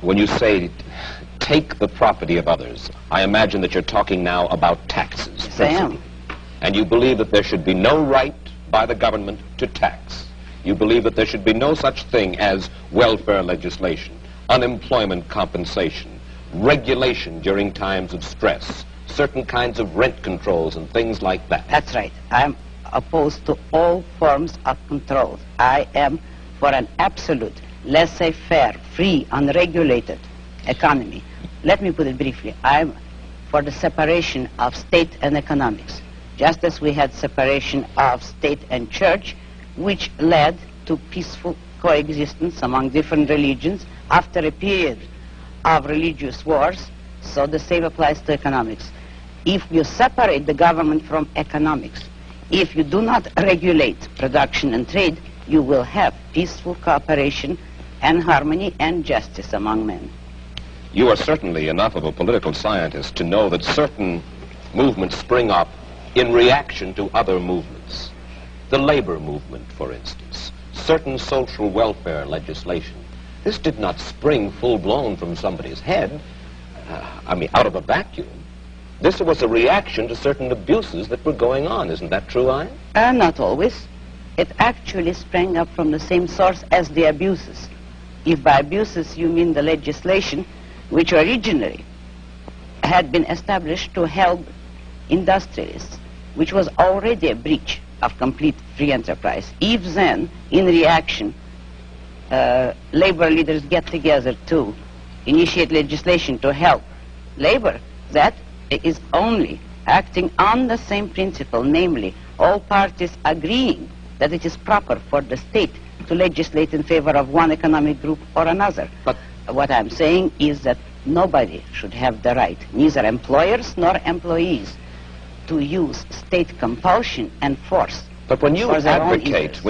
When you say take the property of others, I imagine that you're talking now about taxes. Yes, I am. And you believe that there should be no right by the government to tax. You believe that there should be no such thing as welfare legislation, unemployment compensation, regulation during times of stress, certain kinds of rent controls and things like that. That's right. I'm opposed to all forms of control. I am for an absolute, laissez-faire, free, unregulated economy. Let me put it briefly. I'm for the separation of state and economics, just as we had separation of state and church, which led to peaceful coexistence among different religions after a period of religious wars. So the same applies to economics. If you separate the government from economics, if you do not regulate production and trade, you will have peaceful cooperation and harmony and justice among men. You are certainly enough of a political scientist to know that certain movements spring up in reaction to other movements. The labor movement, for instance, certain social welfare legislation. This did not spring full-blown from somebody's head, out of a vacuum. This was a reaction to certain abuses that were going on. Isn't that true, Ayn? Not always. It actually sprang up from the same source as the abuses. If by abuses you mean the legislation, which originally had been established to help industrialists, which was already a breach of complete free enterprise. If then, in reaction, labor leaders get together to initiate legislation to help labor, that is only acting on the same principle, namely all parties agreeing that it is proper for the state to legislate in favor of one economic group or another. But what I'm saying is that nobody should have the right, neither employers nor employees, to use state compulsion and force. But when you advocate,